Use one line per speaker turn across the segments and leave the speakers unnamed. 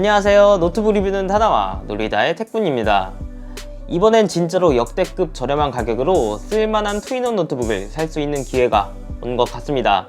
안녕하세요. 노트북 리뷰는 다나와 놀이다의 택분입니다. 이번엔 진짜로 역대급 저렴한 가격으로 쓸만한 투인원 노트북을 살 수 있는 기회가 온 것 같습니다.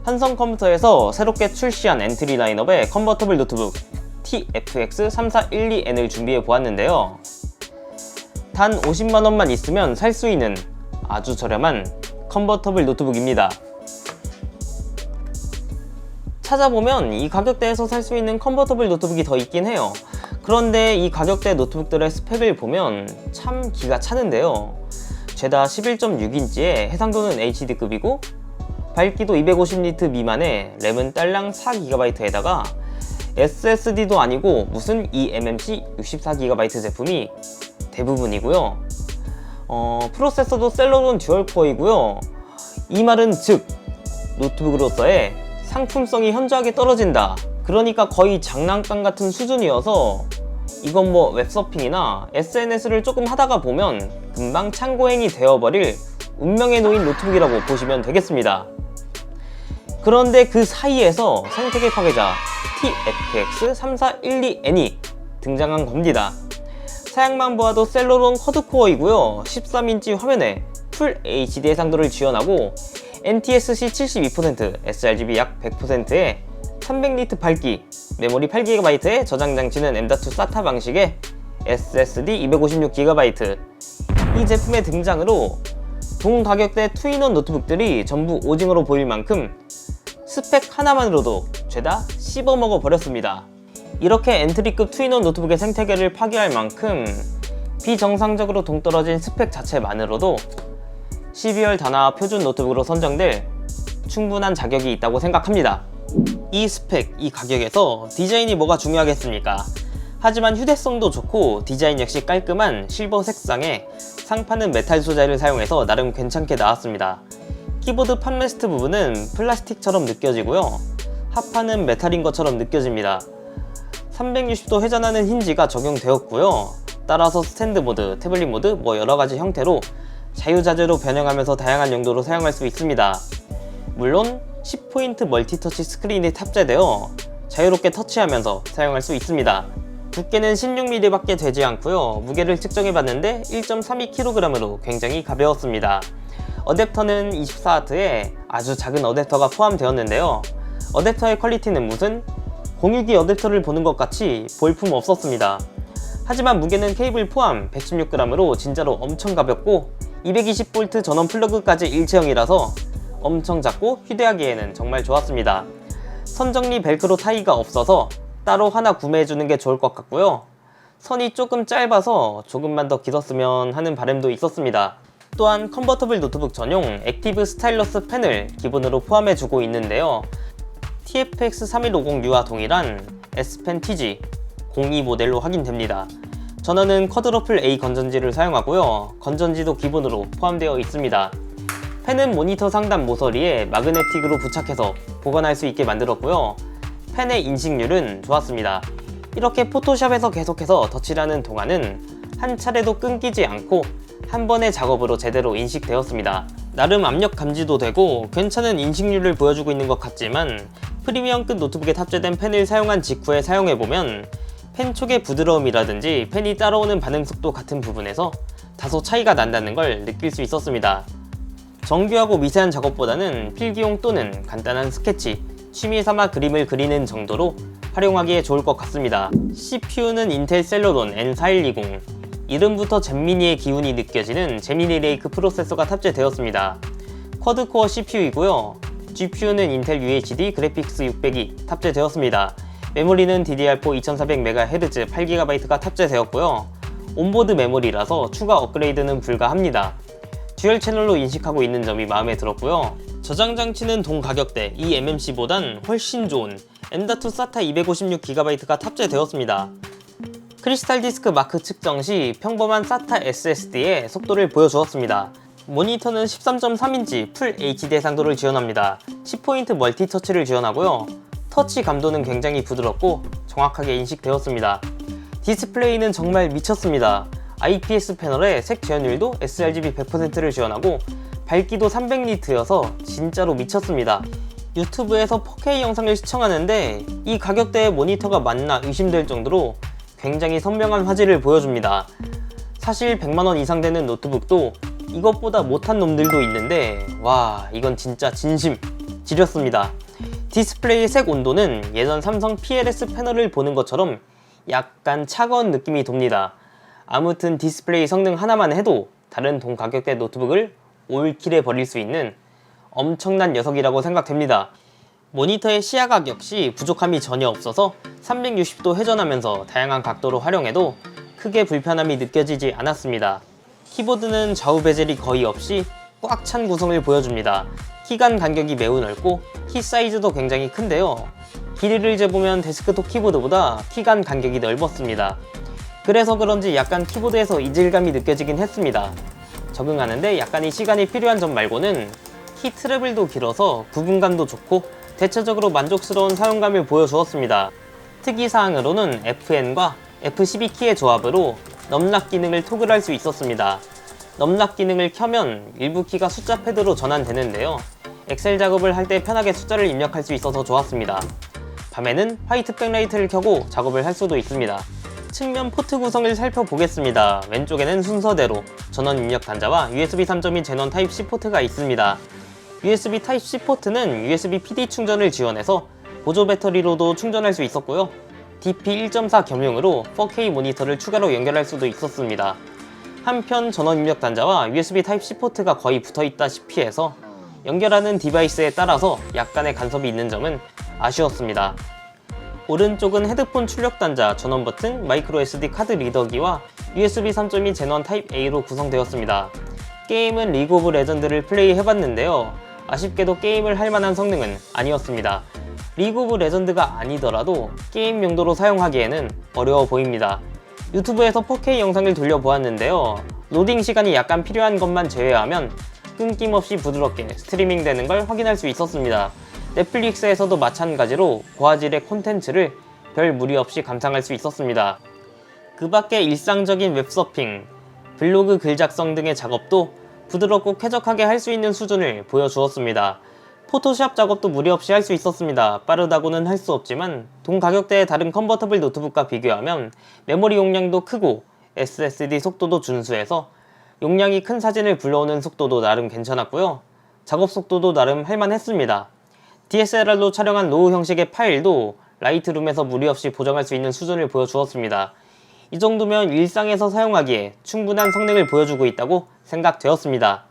한성컴퓨터에서 새롭게 출시한 엔트리 라인업의 컨버터블 노트북 TFX3412N을 준비해 보았는데요. 단 50만원만 있으면 살 수 있는 아주 저렴한 컨버터블 노트북입니다. 찾아보면 이 가격대에서 살 수 있는 컨버터블 노트북이 더 있긴 해요. 그런데 이 가격대 노트북들의 스펙을 보면 참 기가 차는데요. 죄다 11.6인치에 해상도는 HD급이고 밝기도 250니트 미만에 램은 딸랑 4GB에다가 SSD도 아니고 무슨 eMMC 64GB 제품이 대부분이고요. 프로세서도 셀러론 듀얼코어이고요. 이 말은 즉 노트북으로서의 상품성이 현저하게 떨어진다. 그러니까 거의 장난감 같은 수준이어서 이건 뭐 웹서핑이나 SNS를 조금 하다가 보면 금방 참고행이 되어버릴 운명에 놓인 노트북이라고 보시면 되겠습니다. 그런데 그 사이에서 생태계 파괴자 TFX3412N이 등장한 겁니다. 사양만 보아도 셀러론 쿼드코어이고요. 13인치 화면에 풀 HD 해상도를 지원하고 NTSC 72%, sRGB 약 100%에 300니트 밝기, 메모리 8GB에 저장 장치는 M.2 SATA 방식의 SSD 256GB. 이 제품의 등장으로 동 가격대 투인원 노트북들이 전부 오징어로 보일 만큼 스펙 하나만으로도 죄다 씹어먹어 버렸습니다. 이렇게 엔트리급 투인원 노트북의 생태계를 파괴할 만큼 비정상적으로 동떨어진 스펙 자체만으로도 12월 다나 표준 노트북으로 선정될 충분한 자격이 있다고 생각합니다. 이 스펙, 이 가격에서 디자인이 뭐가 중요하겠습니까? 하지만 휴대성도 좋고 디자인 역시 깔끔한 실버 색상에 상판은 메탈 소재를 사용해서 나름 괜찮게 나왔습니다. 키보드 팜레스트 부분은 플라스틱처럼 느껴지고요. 하판은 메탈인 것처럼 느껴집니다. 360도 회전하는 힌지가 적용되었고요. 따라서 스탠드 모드, 태블릿 모드 뭐 여러가지 형태로 자유자재로 변형하면서 다양한 용도로 사용할 수 있습니다. 물론 10포인트 멀티터치 스크린이 탑재되어 자유롭게 터치하면서 사용할 수 있습니다. 두께는 16mm 밖에 되지 않고요. 무게를 측정해봤는데 1.32kg으로 굉장히 가벼웠습니다. 어댑터는 24W에 아주 작은 어댑터가 포함되었는데요. 어댑터의 퀄리티는 무슨 공유기 어댑터를 보는 것 같이 볼품 없었습니다. 하지만 무게는 케이블 포함 116g으로 진짜로 엄청 가볍고 220V 전원 플러그까지 일체형이라서 엄청 작고 휴대하기에는 정말 좋았습니다. 선정리 벨크로 타이가 없어서 따로 하나 구매해주는 게 좋을 것 같고요. 선이 조금 짧아서 조금만 더 길었으면 하는 바람도 있었습니다. 또한 컨버터블 노트북 전용 액티브 스타일러스 펜을 기본으로 포함해주고 있는데요. TFX3150U와 동일한 S펜 TG 02 모델로 확인됩니다. 전원은 쿼드러플 A 건전지를 사용하고요. 건전지도 기본으로 포함되어 있습니다. 펜은 모니터 상단 모서리에 마그네틱으로 부착해서 보관할 수 있게 만들었고요. 펜의 인식률은 좋았습니다. 이렇게 포토샵에서 계속해서 덧칠하는 동안은 한 차례도 끊기지 않고 한 번의 작업으로 제대로 인식되었습니다. 나름 압력 감지도 되고 괜찮은 인식률을 보여주고 있는 것 같지만 프리미엄급 노트북에 탑재된 펜을 사용한 직후에 사용해보면 펜 촉의 부드러움이라든지 펜이 따라오는 반응 속도 같은 부분에서 다소 차이가 난다는 걸 느낄 수 있었습니다. 정교하고 미세한 작업보다는 필기용 또는 간단한 스케치, 취미 삼아 그림을 그리는 정도로 활용하기에 좋을 것 같습니다. CPU는 인텔 셀러론 N4120, 이름부터 잼미니의 기운이 느껴지는 제미니 레이크 프로세서가 탑재되었습니다. 쿼드코어 CPU이고요. GPU는 인텔 UHD 그래픽스 600이 탑재되었습니다. 메모리는 DDR4 2400MHz 8GB가 탑재되었고요. 온보드 메모리라서 추가 업그레이드는 불가합니다. 듀얼 채널로 인식하고 있는 점이 마음에 들었고요. 저장 장치는 동 가격대 eMMC보단 훨씬 좋은 M.2 SATA 256GB가 탑재되었습니다. 크리스탈 디스크 마크 측정 시 평범한 SATA SSD의 속도를 보여주었습니다. 모니터는 13.3인치 풀 HD 해상도를 지원합니다. 10포인트 멀티터치를 지원하고요. 터치 감도는 굉장히 부드럽고 정확하게 인식되었습니다. 디스플레이는 정말 미쳤습니다. IPS 패널에 색 지연율도 sRGB 100%를 지원하고 밝기도 300니트여서 진짜로 미쳤습니다. 유튜브에서 4K 영상을 시청하는데 이 가격대의 모니터가 맞나 의심될 정도로 굉장히 선명한 화질을 보여줍니다. 사실 100만원 이상 되는 노트북도 이것보다 못한 놈들도 있는데 와, 이건 진짜 진심 지렸습니다. 디스플레이 색 온도는 예전 삼성 PLS 패널을 보는 것처럼 약간 차가운 느낌이 돕니다. 아무튼 디스플레이 성능 하나만 해도 다른 동 가격대 노트북을 올킬해 버릴 수 있는 엄청난 녀석이라고 생각됩니다. 모니터의 시야각 역시 부족함이 전혀 없어서 360도 회전하면서 다양한 각도로 활용해도 크게 불편함이 느껴지지 않았습니다. 키보드는 좌우 베젤이 거의 없이 꽉 찬 구성을 보여줍니다. 키간 간격이 매우 넓고 키 사이즈도 굉장히 큰데요. 길이를 재보면 데스크톱 키보드보다 키간 간격이 넓었습니다. 그래서 그런지 약간 키보드에서 이질감이 느껴지긴 했습니다. 적응하는데 약간의 시간이 필요한 점 말고는 키 트래블도 길어서 구분감도 좋고 대체적으로 만족스러운 사용감을 보여주었습니다. 특이사항으로는 Fn과 F12 키의 조합으로 넘락 기능을 토글할 수 있었습니다. 넘락 기능을 켜면 일부 키가 숫자 패드로 전환되는데요. 엑셀 작업을 할 때 편하게 숫자를 입력할 수 있어서 좋았습니다. 밤에는 화이트 백라이트를 켜고 작업을 할 수도 있습니다. 측면 포트 구성을 살펴보겠습니다. 왼쪽에는 순서대로 전원 입력 단자와 USB 3.2 제넌 타입C 포트가 있습니다. USB 타입C 포트는 USB PD 충전을 지원해서 보조 배터리로도 충전할 수 있었고요. DP 1.4 겸용으로 4K 모니터를 추가로 연결할 수도 있었습니다. 한편 전원 입력 단자와 USB 타입C 포트가 거의 붙어있다시피 해서 연결하는 디바이스에 따라서 약간의 간섭이 있는 점은 아쉬웠습니다. 오른쪽은 헤드폰 출력 단자, 전원 버튼, 마이크로 SD 카드 리더기와 USB 3.2 제넌 타입 A로 구성되었습니다. 게임은 리그 오브 레전드를 플레이해봤는데요. 아쉽게도 게임을 할 만한 성능은 아니었습니다. 리그 오브 레전드가 아니더라도 게임 용도로 사용하기에는 어려워 보입니다. 유튜브에서 4K 영상을 돌려보았는데요. 로딩 시간이 약간 필요한 것만 제외하면 끊김없이 부드럽게 스트리밍 되는 걸 확인할 수 있었습니다. 넷플릭스에서도 마찬가지로 고화질의 콘텐츠를 별 무리 없이 감상할 수 있었습니다. 그 밖에 일상적인 웹서핑, 블로그 글 작성 등의 작업도 부드럽고 쾌적하게 할 수 있는 수준을 보여주었습니다. 포토샵 작업도 무리 없이 할 수 있었습니다. 빠르다고는 할 수 없지만 동 가격대의 다른 컨버터블 노트북과 비교하면 메모리 용량도 크고 SSD 속도도 준수해서 용량이 큰 사진을 불러오는 속도도 나름 괜찮았고요. 작업 속도도 나름 할만했습니다. DSLR로 촬영한 로우 형식의 파일도 라이트룸에서 무리 없이 보정할 수 있는 수준을 보여주었습니다. 이 정도면 일상에서 사용하기에 충분한 성능을 보여주고 있다고 생각되었습니다.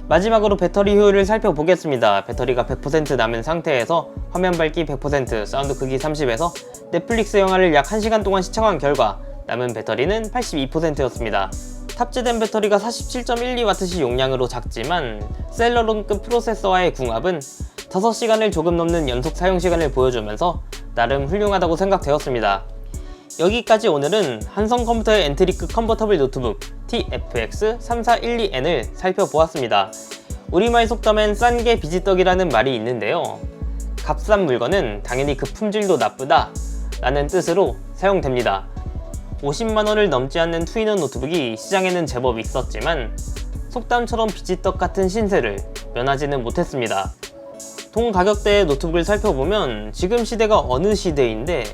마지막으로 배터리 효율을 살펴보겠습니다. 배터리가 100% 남은 상태에서 화면 밝기 100%, 사운드 크기 30에서 넷플릭스 영화를 약 1시간 동안 시청한 결과 남은 배터리는 82%였습니다. 탑재된 배터리가 47.12Wh 용량으로 작지만 셀러론급 프로세서와의 궁합은 5시간을 조금 넘는 연속 사용시간을 보여주면서 나름 훌륭하다고 생각되었습니다. 여기까지 오늘은 한성컴퓨터의 엔트리급 컨버터블 노트북 TFX 3412N을 살펴보았습니다. 우리말 속담엔 싼 게 비지떡이라는 말이 있는데요. 값싼 물건은 당연히 그 품질도 나쁘다 라는 뜻으로 사용됩니다. 50만원을 넘지 않는 투인원 노트북이 시장에는 제법 있었지만 속담처럼 비지떡 같은 신세를 면하지는 못했습니다. 동 가격대의 노트북을 살펴보면 지금 시대가 어느 시대인데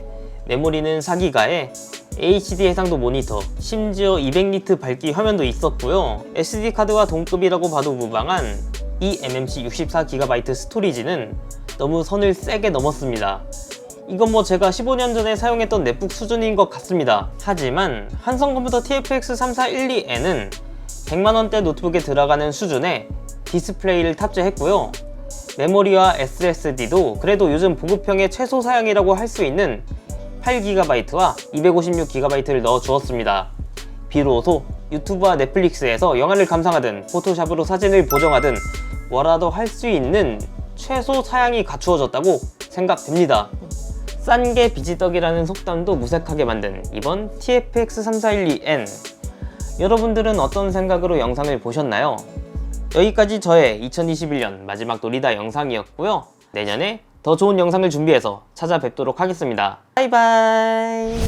메모리는 4기가에 HD 해상도 모니터, 심지어 200니트 밝기 화면도 있었고요. SD카드와 동급이라고 봐도 무방한 eMMC 64GB 스토리지는 너무 선을 세게 넘었습니다. 이건 뭐 제가 15년 전에 사용했던 넷북 수준인 것 같습니다. 하지만 한성컴퓨터 TFX 3412N은 100만원대 노트북에 들어가는 수준의 디스플레이를 탑재했고요. 메모리와 SSD도 그래도 요즘 보급형의 최소 사양이라고 할 수 있는 8GB와 256GB를 넣어 주었습니다. 비로소 유튜브와 넷플릭스에서 영화를 감상하든 포토샵으로 사진을 보정하든 뭐라도 할 수 있는 최소 사양이 갖추어졌다고 생각됩니다. 싼 게 비지떡이라는 속담도 무색하게 만든 이번 TFX 3412N, 여러분들은 어떤 생각으로 영상을 보셨나요? 여기까지 저의 2021년 마지막 놀이다 영상이었고요. 내년에 더 좋은 영상을 준비해서 찾아뵙도록 하겠습니다. 바이바이.